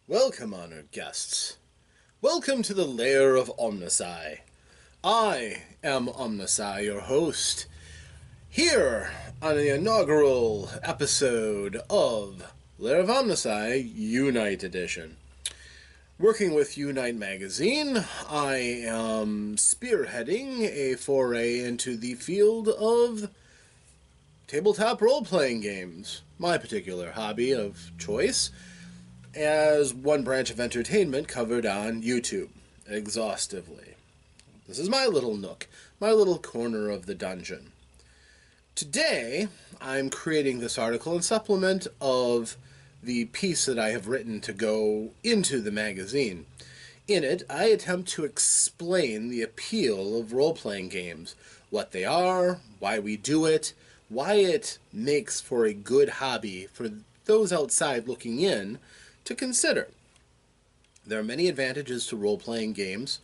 Welcome, honored guests. Welcome to the Lair of OmnusI. I am OmnusI, your host, here on the inaugural episode of Lair of OmnusI YouNite edition. Working with YouNite magazine, I am spearheading a foray into the field of tabletop role-playing games, my particular hobby of choice, as one branch of entertainment covered on YouTube, exhaustively. This is my little nook, my little corner of the dungeon. Today, I'm creating this article in supplement of the piece that I have written to go into the magazine. In it, I attempt to explain the appeal of role-playing games, what they are, why we do it, why it makes for a good hobby for those outside looking in to consider. There are many advantages to role-playing games,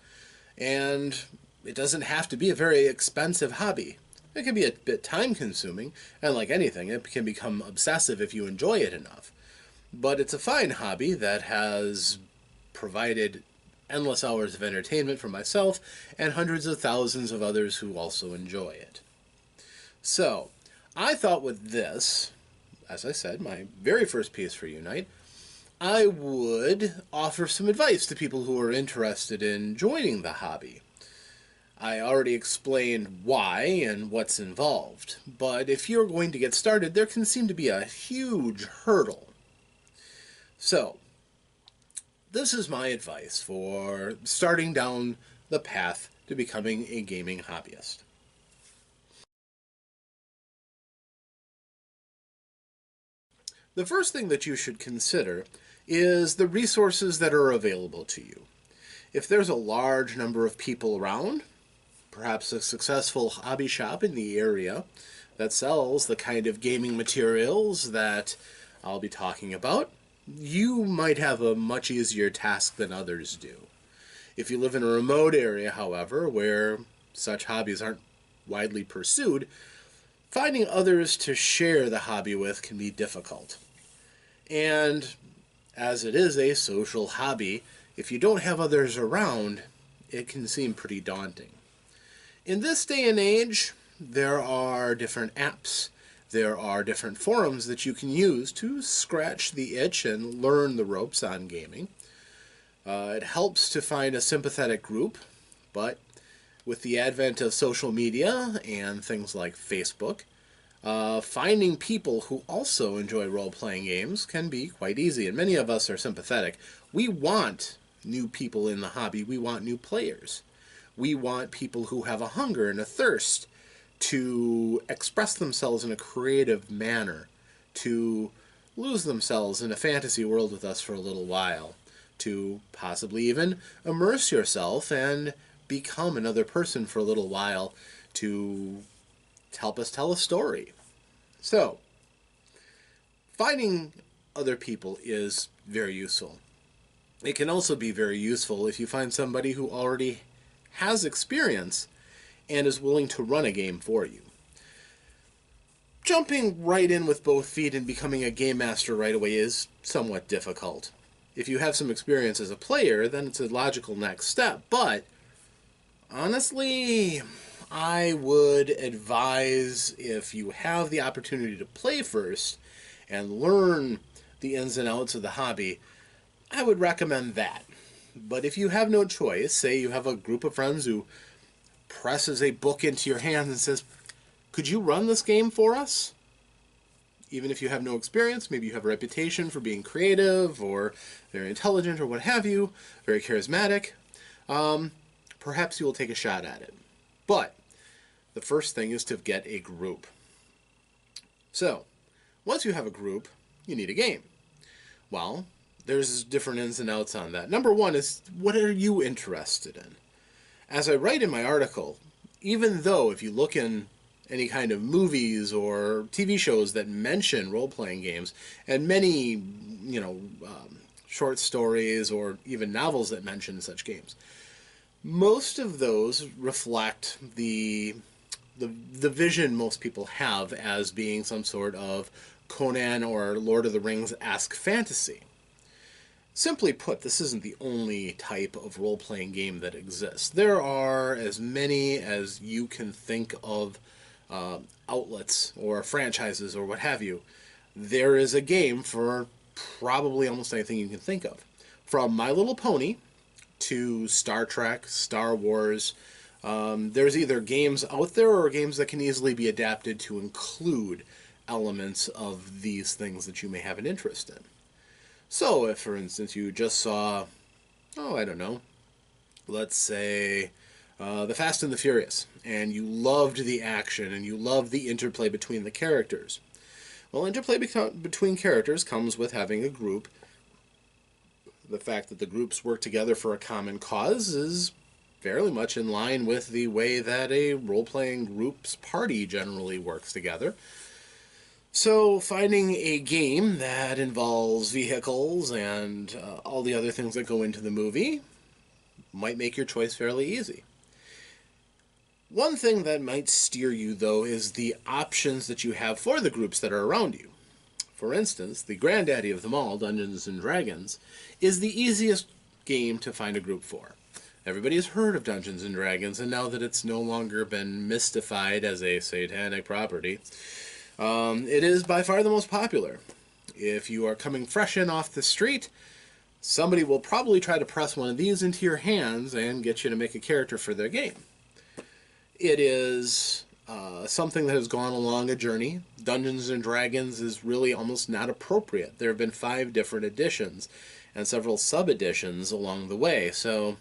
and it doesn't have to be a very expensive hobby. It can be a bit time-consuming, and like anything, it can become obsessive if you enjoy it enough. But it's a fine hobby that has provided endless hours of entertainment for myself and hundreds of thousands of others who also enjoy it. So, I thought with this, as I said, my very first piece for YouNite, I would offer some advice to people who are interested in joining the hobby. I already explained why and what's involved, but if you're going to get started, there can seem to be a huge hurdle. So, this is my advice for starting down the path to becoming a gaming hobbyist. The first thing that you should consider is the resources that are available to you. If there's a large number of people around, perhaps a successful hobby shop in the area that sells the kind of gaming materials that I'll be talking about, you might have a much easier task than others do. If you live in a remote area, however, where such hobbies aren't widely pursued, finding others to share the hobby with can be difficult. And as it is a social hobby, if you don't have others around, it can seem pretty daunting. In this day and age, there are different apps, there are different forums that you can use to scratch the itch and learn the ropes on gaming. It helps to find a sympathetic group, but with the advent of social media and things like Facebook, finding people who also enjoy role-playing games can be quite easy, and many of us are sympathetic. We want new people in the hobby. We want new players. We want people who have a hunger and a thirst to express themselves in a creative manner, to lose themselves in a fantasy world with us for a little while, to possibly even immerse yourself and become another person for a little while to help us tell a story. So, finding other people is very useful. It can also be very useful if you find somebody who already has experience and is willing to run a game for you. Jumping right in with both feet and becoming a game master right away is somewhat difficult. If you have some experience as a player, then it's a logical next step, but honestly, I would advise, if you have the opportunity to play first and learn the ins and outs of the hobby, I would recommend that. But if you have no choice, say you have a group of friends who presses a book into your hands and says, could you run this game for us? Even if you have no experience, maybe you have a reputation for being creative or very intelligent or what have you, very charismatic, perhaps you will take a shot at it. But the first thing is to get a group. So, once you have a group, you need a game. Well, there's different ins and outs on that. Number one is, what are you interested in? As I write in my article, even though if you look in any kind of movies or TV shows that mention role-playing games, and many, short stories or even novels that mention such games, most of those reflect the vision most people have as being some sort of Conan or Lord of the Rings-esque fantasy. Simply put, this isn't the only type of role-playing game that exists. There are as many as you can think of outlets or franchises or what have you. There is a game for probably almost anything you can think of. From My Little Pony to Star Trek, Star Wars, there's either games out there or games that can easily be adapted to include elements of these things that you may have an interest in. So, if, for instance, you just saw, let's say The Fast and the Furious, and you loved the action, and you loved the interplay between the characters. Well, interplay between characters comes with having a group. The fact that the groups work together for a common cause is fairly much in line with the way that a role-playing group's party generally works together. So finding a game that involves vehicles and all the other things that go into the movie might make your choice fairly easy. One thing that might steer you, though, is the options that you have for the groups that are around you. For instance, the granddaddy of them all, Dungeons & Dragons, is the easiest game to find a group for. Everybody has heard of Dungeons & Dragons, and now that it's no longer been mystified as a satanic property, it is by far the most popular. If you are coming fresh in off the street, somebody will probably try to press one of these into your hands and get you to make a character for their game. It is something that has gone along a journey. Dungeons & Dragons is really almost not appropriate. There have been 5 different editions and several sub-editions along the way. So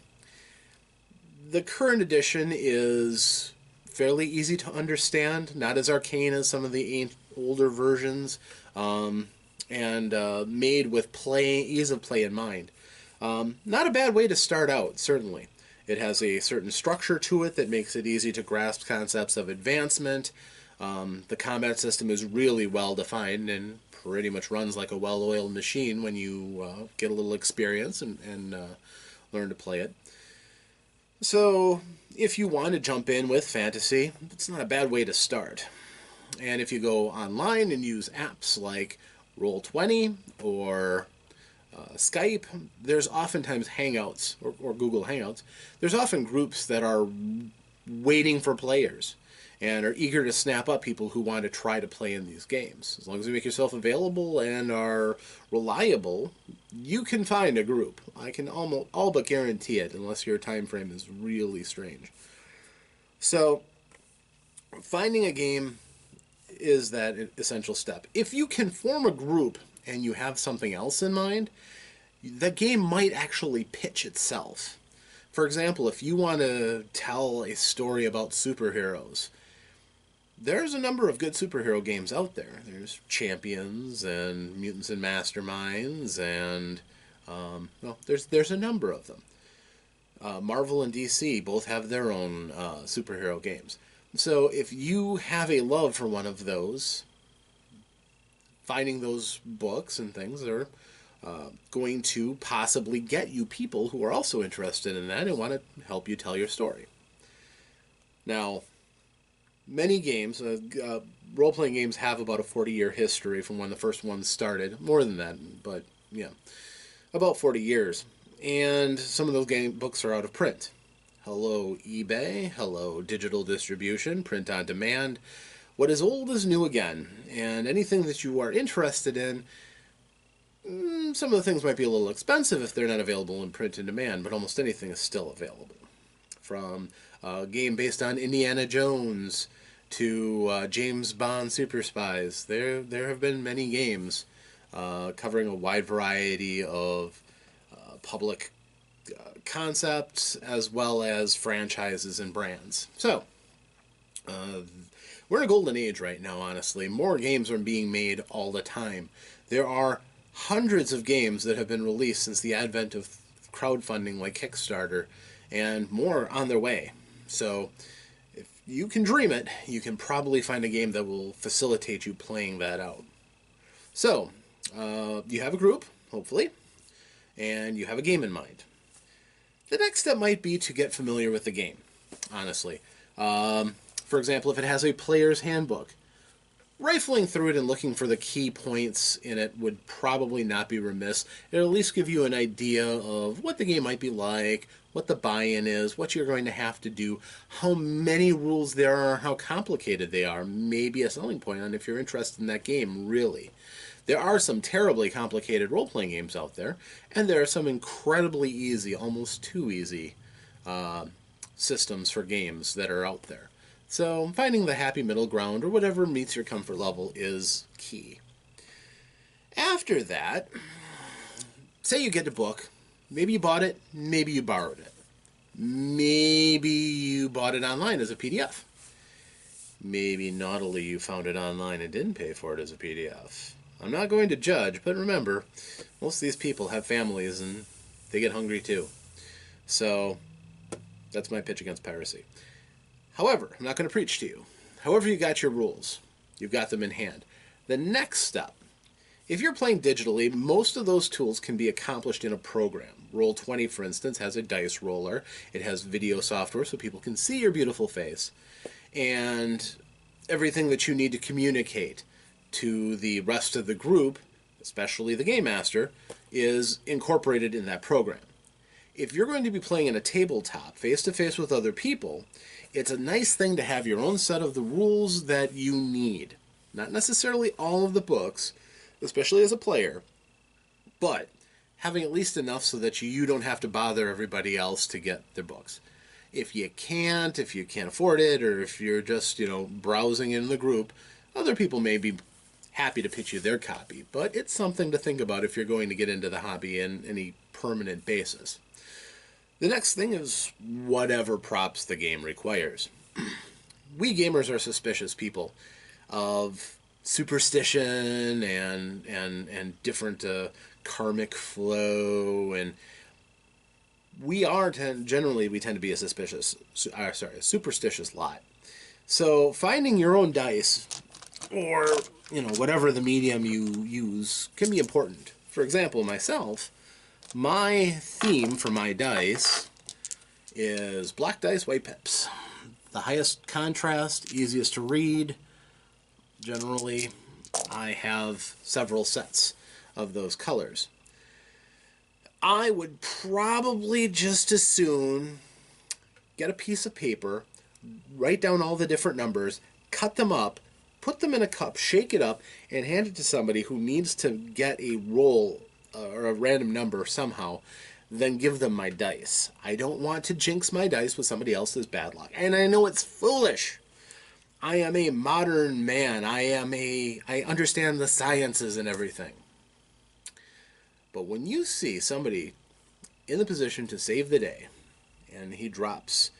the current edition is fairly easy to understand, not as arcane as some of the older versions, and made with ease of play in mind. Not a bad way to start out, certainly. It has a certain structure to it that makes it easy to grasp concepts of advancement. The combat system is really well defined and pretty much runs like a well-oiled machine when you get a little experience and learn to play it. So if you want to jump in with fantasy, it's not a bad way to start. And if you go online and use apps like Roll20 or Skype, there's oftentimes Hangouts or Google Hangouts. There's often groups that are waiting for players and are eager to snap up people who want to try to play in these games. As long as you make yourself available and are reliable, you can find a group. I can all but guarantee it, unless your time frame is really strange. So, finding a game is that essential step. If you can form a group and you have something else in mind, the game might actually pitch itself. For example, if you want to tell a story about superheroes, there's a number of good superhero games out there. There's Champions and Mutants and Masterminds, and there's a number of them. Marvel and DC both have their own superhero games. So if you have a love for one of those, finding those books and things are going to possibly get you people who are also interested in that and want to help you tell your story. Now, many games, role-playing games have about a 40-year history from when the first ones started. More than that, but yeah, about 40 years. And some of those game books are out of print. Hello eBay, hello digital distribution, print on demand. What is old is new again, and anything that you are interested in Some of the things might be a little expensive if they're not available in print and demand, but almost anything is still available. From a game based on Indiana Jones to James Bond Super Spies, there have been many games covering a wide variety of public concepts as well as franchises and brands. So, we're in a golden age right now, honestly. More games are being made all the time. There are hundreds of games that have been released since the advent of crowdfunding like Kickstarter, and more on their way. So, if you can dream it, you can probably find a game that will facilitate you playing that out. So, you have a group, hopefully, and you have a game in mind. The next step might be to get familiar with the game, honestly. For example, if it has a player's handbook, rifling through it and looking for the key points in it would probably not be remiss. It'll at least give you an idea of what the game might be like, what the buy-in is, what you're going to have to do, how many rules there are, how complicated they are. Maybe a selling point on if you're interested in that game, really. There are some terribly complicated role-playing games out there, and there are some incredibly easy, almost too easy, systems for games that are out there. So finding the happy middle ground, or whatever meets your comfort level, is key. After that, say you get a book. Maybe you bought it, maybe you borrowed it. Maybe you bought it online as a PDF. Maybe naughtily you found it online and didn't pay for it as a PDF. I'm not going to judge, but remember, most of these people have families and they get hungry too. So, that's my pitch against piracy. However, I'm not going to preach to you. However you got your rules, you've got them in hand. The next step, if you're playing digitally, most of those tools can be accomplished in a program. Roll20, for instance, has a dice roller. It has video software so people can see your beautiful face. And everything that you need to communicate to the rest of the group, especially the game master, is incorporated in that program. If you're going to be playing in a tabletop, face-to-face with other people, it's a nice thing to have your own set of the rules that you need. Not necessarily all of the books, especially as a player, but having at least enough so that you don't have to bother everybody else to get their books. If you can't afford it, or if you're just, browsing in the group, other people may be happy to pitch you their copy, but it's something to think about if you're going to get into the hobby in any permanent basis. The next thing is whatever props the game requires. We gamers are suspicious people of superstition and different karmic flow, and we tend to be a superstitious lot. So finding your own dice, or whatever the medium you use, can be important. For example, myself, my theme for my dice is black dice, white pips. The highest contrast, easiest to read. Generally, I have several sets of those colors. I would probably just as soon get a piece of paper, write down all the different numbers, cut them up, put them in a cup, shake it up, and hand it to somebody who needs to get a roll or a random number somehow, then give them my dice. I don't want to jinx my dice with somebody else's bad luck. And I know it's foolish. I am a modern man. I understand the sciences and everything. But when you see somebody in the position to save the day, and he drops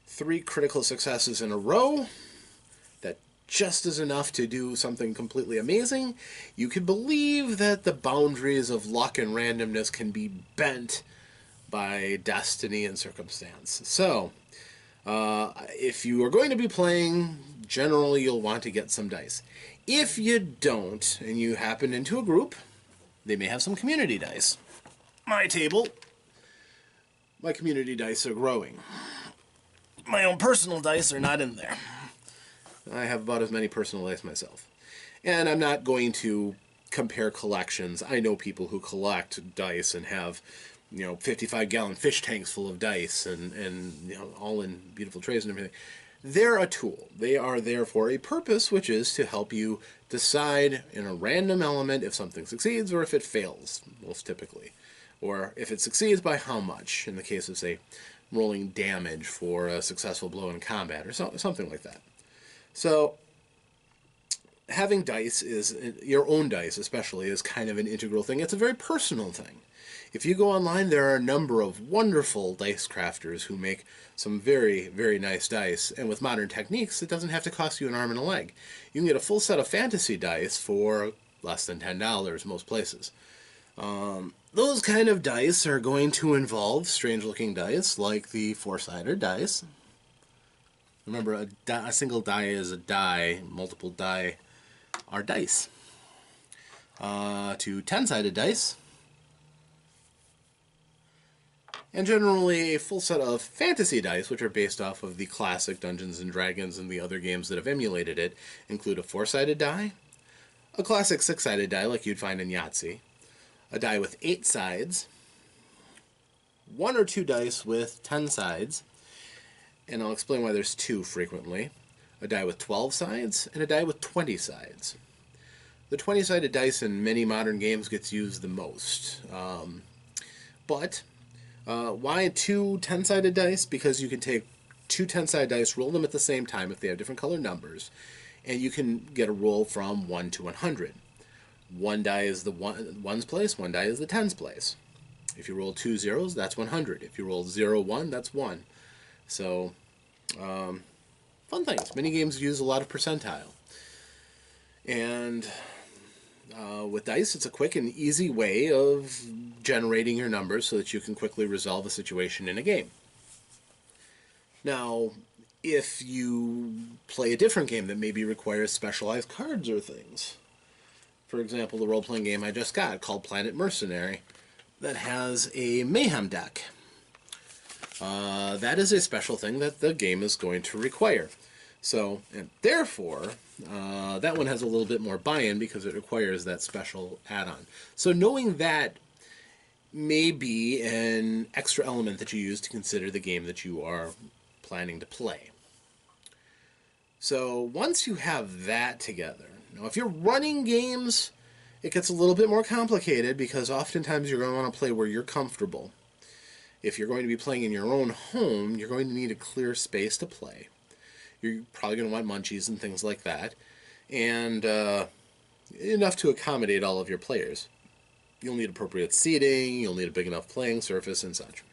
3 critical successes in a row, that just is enough to do something completely amazing, you can believe that the boundaries of luck and randomness can be bent by destiny and circumstance. So, if you are going to be playing, generally you'll want to get some dice. If you don't, and you happen into a group, they may have some community dice. My community dice are growing. My own personal dice are not in there. I have about as many personal dice myself. And I'm not going to compare collections. I know people who collect dice and have, 55-gallon fish tanks full of dice and all in beautiful trays and everything. They're a tool. They are there for a purpose, which is to help you decide in a random element if something succeeds or if it fails, most typically. Or if it succeeds, by how much, in the case of, say, rolling damage for a successful blow in combat, or something like that. So, having dice is, your own dice especially, is kind of an integral thing. It's a very personal thing. If you go online, there are a number of wonderful dice crafters who make some very, very nice dice. And with modern techniques, it doesn't have to cost you an arm and a leg. You can get a full set of fantasy dice for less than $10 most places. Those kind of dice are going to involve strange-looking dice, like the four-sided dice. Remember, a single die is a die, multiple die are dice. To 10-sided dice, and generally a full set of fantasy dice, which are based off of the classic Dungeons & Dragons and the other games that have emulated it, include a 4-sided die, a classic 6-sided die like you'd find in Yahtzee, a die with 8 sides, 1 or 2 dice with 10 sides, and I'll explain why there's 2 frequently, a die with 12 sides, and a die with 20 sides. The 20-sided dice in many modern games gets used the most. But why 2 10-sided dice? Because you can take 2 10-sided dice, roll them at the same time if they have different colored numbers, and you can get a roll from 1 to 100. One die is the ones place, one die is the tens place. If you roll 2 zeros, that's 100. If you roll 0, 1, that's 1. So, fun things. Many games use a lot of percentile. And with dice, it's a quick and easy way of generating your numbers so that you can quickly resolve a situation in a game. Now, if you play a different game that maybe requires specialized cards or things, for example, the role-playing game I just got called Planet Mercenary that has a Mayhem deck. That is a special thing that the game is going to require. So, and therefore, that one has a little bit more buy-in because it requires that special add-on. So knowing that may be an extra element that you use to consider the game that you are planning to play. So once you have that together, now if you're running games, it gets a little bit more complicated because oftentimes you're going to want to play where you're comfortable. If you're going to be playing in your own home, you're going to need a clear space to play. You're probably going to want munchies and things like that, and enough to accommodate all of your players. You'll need appropriate seating, you'll need a big enough playing surface and such.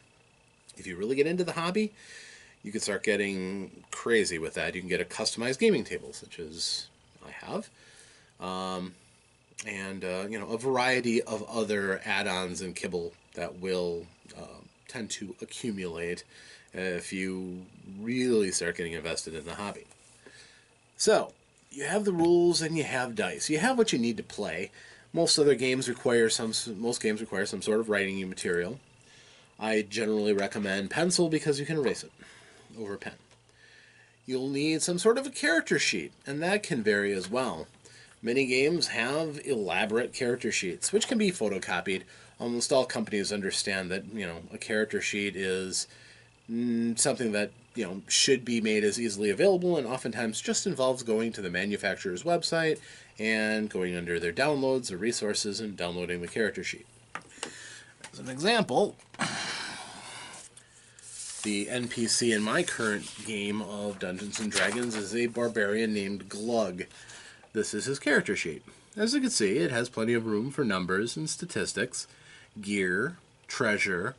If you really get into the hobby, you can start getting crazy with that. You can get a customized gaming table, such as I have, and a variety of other add-ons and kibble that will tend to accumulate if you really start getting invested in the hobby. So, you have the rules and you have dice. You have what you need to play. Most games require some sort of writing material. I generally recommend pencil because you can erase it over a pen. You'll need some sort of a character sheet, and that can vary as well. Many games have elaborate character sheets, which can be photocopied. Almost all companies understand that, a character sheet is something that, should be made as easily available, and oftentimes just involves going to the manufacturer's website and going under their downloads or resources and downloading the character sheet. As an example, the NPC in my current game of Dungeons & Dragons is a barbarian named Glug. This is his character sheet. As you can see, it has plenty of room for numbers and statistics, gear, treasure,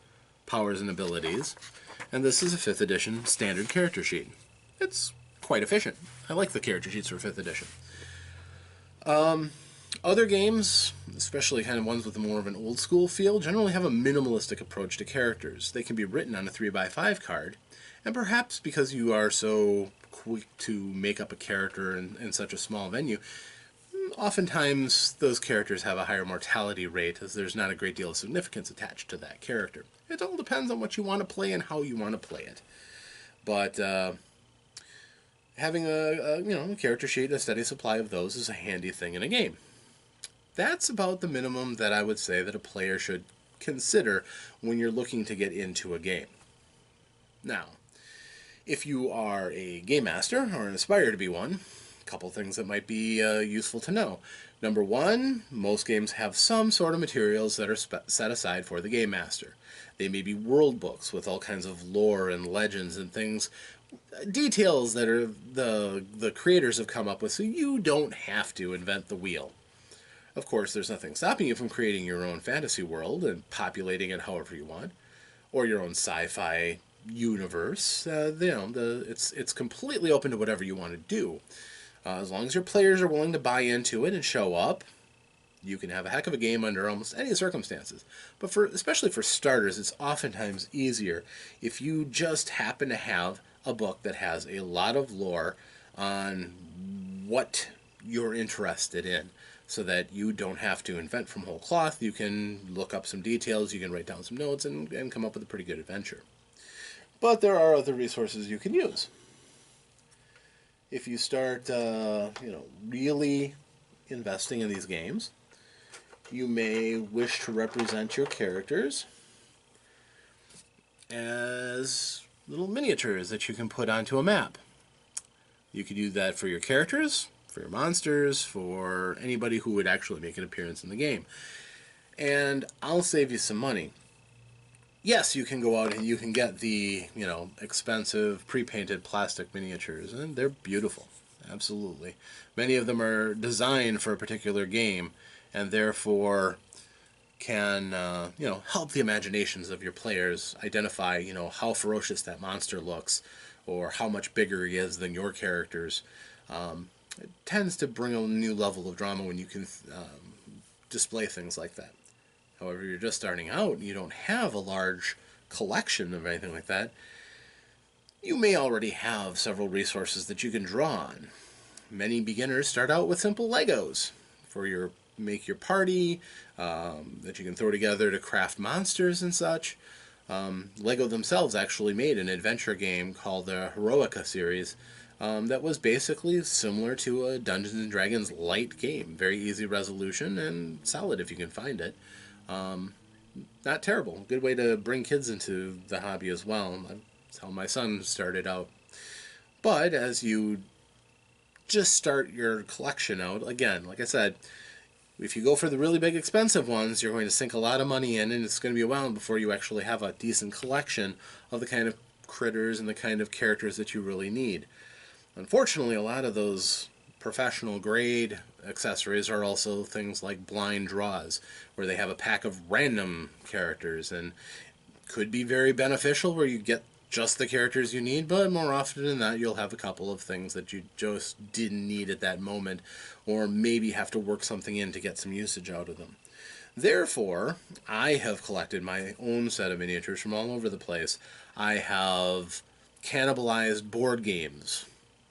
powers and abilities, and this is a 5th edition standard character sheet. It's quite efficient. I like the character sheets for 5th edition. Other games, especially kind of ones with more of an old school feel, generally have a minimalistic approach to characters. They can be written on a 3x5 card, and perhaps because you are so quick to make up a character in such a small venue, oftentimes those characters have a higher mortality rate as there's not a great deal of significance attached to that character. It all depends on what you want to play and how you want to play it. But having a character sheet, a steady supply of those is a handy thing in a game. That's about the minimum that I would say that a player should consider when you're looking to get into a game. Now, If you are a game master or aspire to be one, a couple things that might be useful to know. Number one, most games have some sort of materials that are set aside for the game master. They may be world books with all kinds of lore and legends and things, details that are the creators have come up with, so you don't have to invent the wheel. Of course, there's nothing stopping you from creating your own fantasy world and populating it however you want, or your own sci-fi universe. It's completely open to whatever you want to do. As long as your players are willing to buy into it and show up, you can have a heck of a game under almost any circumstances. But especially for starters, it's oftentimes easier if you just happen to have a book that has a lot of lore on what you're interested in, so that you don't have to invent from whole cloth. You can look up some details, you can write down some notes, and come up with a pretty good adventure. But there are other resources you can use. If you start, really investing in these games, you may wish to represent your characters as little miniatures that you can put onto a map. You could do that for your characters, for your monsters, for anybody who would actually make an appearance in the game. And I'll save you some money. Yes, you can go out and you can get the, expensive pre-painted plastic miniatures, and they're beautiful. Absolutely. Many of them are designed for a particular game, and therefore can, help the imaginations of your players identify, how ferocious that monster looks, or how much bigger he is than your characters. It tends to bring a new level of drama when you can display things like that. However, you're just starting out and you don't have a large collection of anything like that, you may already have several resources that you can draw on. Many beginners start out with simple Legos for make your party, that you can throw together to craft monsters and such. Lego themselves actually made an adventure game called the Heroica series, that was basically similar to a Dungeons and Dragons light game. Very easy resolution and solid if you can find it. Not terrible. Good way to bring kids into the hobby as well. That's how my son started out. But as you just start your collection out, again, like I said, if you go for the really big expensive ones, you're going to sink a lot of money in, and it's going to be a while before you actually have a decent collection of the kind of critters and the kind of characters that you really need. Unfortunately, a lot of those professional grade accessories are also things like blind draws, where they have a pack of random characters, and could be very beneficial where you get just the characters you need, but more often than not you'll have a couple of things that you just didn't need at that moment, or maybe have to work something in to get some usage out of them. Therefore, I have collected my own set of miniatures from all over the place. I have cannibalized board games.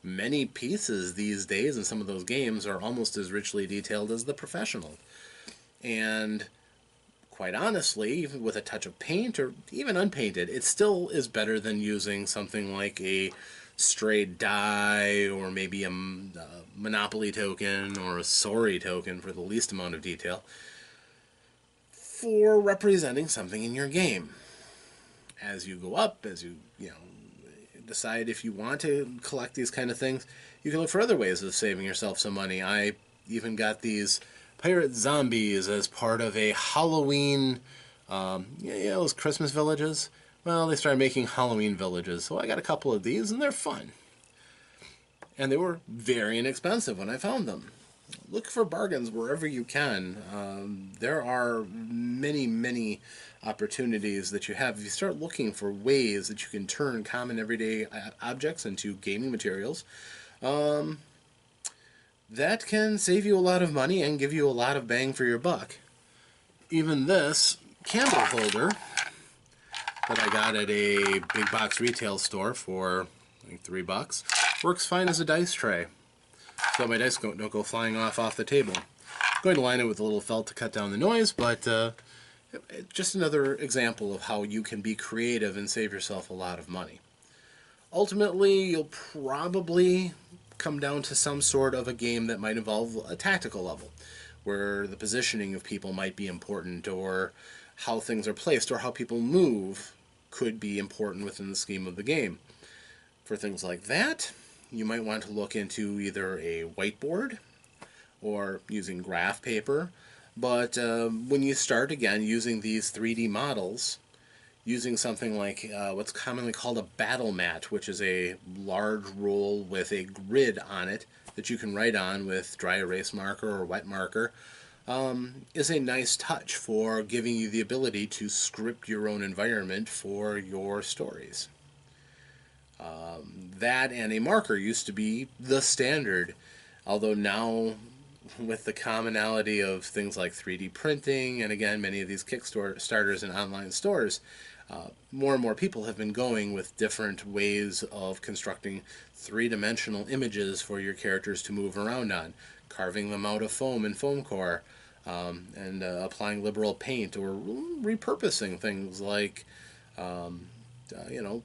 Many pieces these days in some of those games are almost as richly detailed as the professional. And quite honestly, even with a touch of paint or even unpainted, it still is better than using something like a straight die, or maybe a Monopoly token or a Sorry token for the least amount of detail, for representing something in your game. As you go up, as you decide if you want to collect these kind of things, you can look for other ways of saving yourself some money. I even got these pirate zombies as part of a Halloween, those Christmas villages. Well, they started making Halloween villages, so I got a couple of these, and they're fun. And they were very inexpensive when I found them. Look for bargains wherever you can. There are many, many opportunities that you have. If you start looking for ways that you can turn common everyday objects into gaming materials, that can save you a lot of money and give you a lot of bang for your buck. Even this candle holder that I got at a big box retail store for like $3 works fine as a dice tray, so my dice don't go flying off the table. I'm going to line it with a little felt to cut down the noise, but just another example of how you can be creative and save yourself a lot of money. Ultimately, you'll probably come down to some sort of a game that might involve a tactical level, where the positioning of people might be important, or how things are placed, or how people move could be important within the scheme of the game. For things like that, you might want to look into either a whiteboard or using graph paper. But when you start again using these 3D models, using something like what's commonly called a battle mat, which is a large roll with a grid on it that you can write on with dry erase marker or wet marker, is a nice touch for giving you the ability to script your own environment for your stories. That and a marker used to be the standard, although now with the commonality of things like 3D printing and again many of these Kickstarters and online stores, more and more people have been going with different ways of constructing three-dimensional images for your characters to move around on, carving them out of foam and foam core, and applying liberal paint or repurposing things like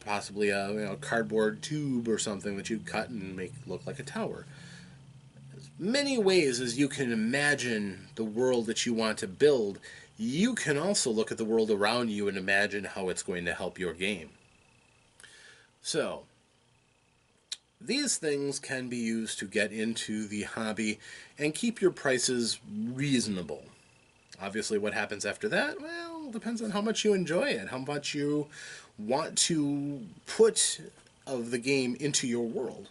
possibly a cardboard tube or something that you cut and make look like a tower. As many ways as you can imagine the world that you want to build, you can also look at the world around you and imagine how it's going to help your game. So, these things can be used to get into the hobby and keep your prices reasonable. Obviously, what happens after that, well, depends on how much you enjoy it, how much you want to put of the game into your world.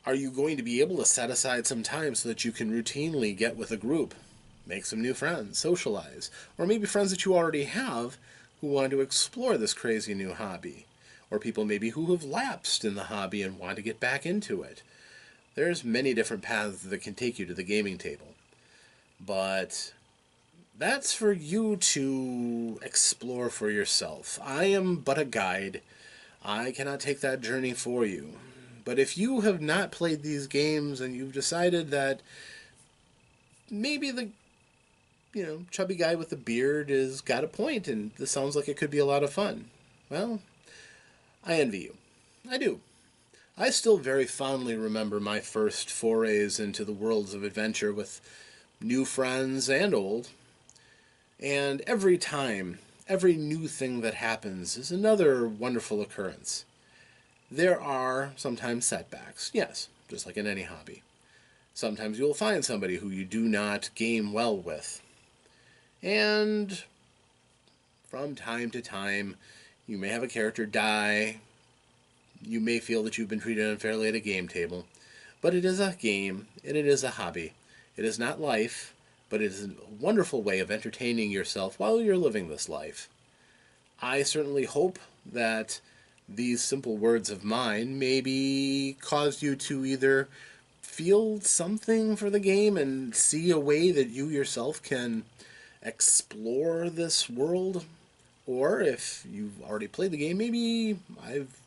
Are you going to be able to set aside some time so that you can routinely get with a group, make some new friends, socialize, or maybe friends that you already have who want to explore this crazy new hobby, or people maybe who have lapsed in the hobby and want to get back into it? There's many different paths that can take you to the gaming table, but that's for you to explore for yourself. I am but a guide. I cannot take that journey for you. But if you have not played these games and you've decided that maybe the chubby guy with the beard has got a point and this sounds like it could be a lot of fun, well, I envy you. I do. I still very fondly remember my first forays into the worlds of adventure with new friends and old. And every time, every new thing that happens is another wonderful occurrence. There are sometimes setbacks, yes, just like in any hobby. Sometimes you'll find somebody who you do not game well with. And from time to time, you may have a character die. You may feel that you've been treated unfairly at a game table. But it is a game, and it is a hobby. It is not life, but it is a wonderful way of entertaining yourself while you're living this life. I certainly hope that these simple words of mine maybe caused you to either feel something for the game and see a way that you yourself can explore this world, or if you've already played the game, maybe I've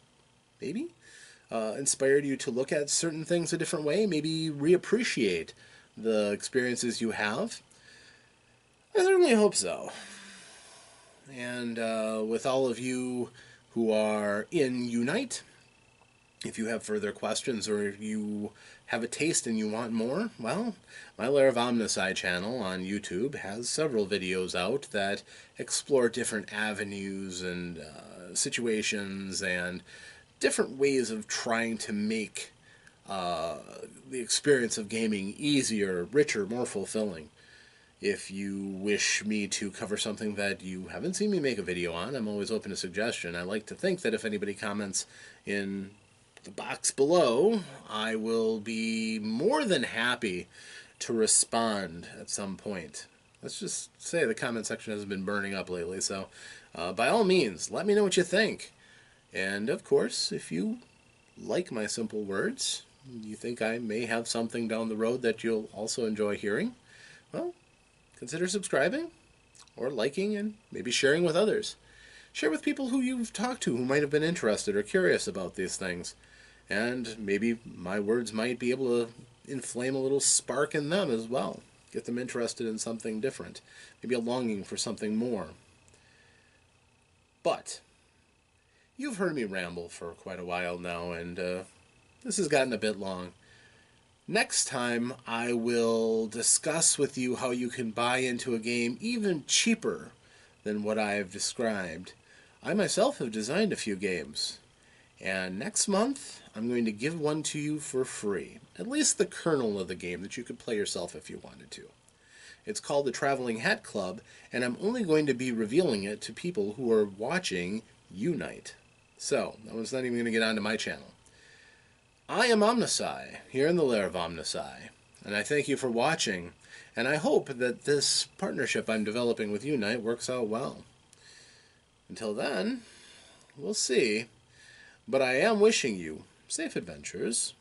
inspired you to look at certain things a different way, maybe reappreciate the experiences you have. I certainly hope so. And with all of you who are in YouNite, if you have further questions or if you have a taste and you want more, well, my Lair of OmnusI channel on YouTube has several videos out that explore different avenues and situations and different ways of trying to make the experience of gaming easier, richer, more fulfilling. If you wish me to cover something that you haven't seen me make a video on, I'm always open to suggestion. I like to think that if anybody comments in the box below, I will be more than happy to respond at some point. Let's just say the comment section hasn't been burning up lately, so by all means, let me know what you think. And of course, if you like my simple words, you think I may have something down the road that you'll also enjoy hearing, well, consider subscribing or liking and maybe sharing with others. Share with people who you've talked to who might have been interested or curious about these things. And maybe my words might be able to inflame a little spark in them as well. Get them interested in something different. Maybe a longing for something more. But you've heard me ramble for quite a while now, and this has gotten a bit long. Next time, I will discuss with you how you can buy into a game even cheaper than what I've described. I myself have designed a few games, And next month, I'm going to give one to you for free. At least the kernel of the game that you could play yourself if you wanted to. It's called the Traveling Hat Club, and I'm only going to be revealing it to people who are watching YouNite. So, that one's not even going to get onto my channel. I am OmnusI, here in the Lair of OmnusI, and I thank you for watching, and I hope that this partnership I'm developing with YouNite works out well. Until then, we'll see. But I am wishing you safe adventures.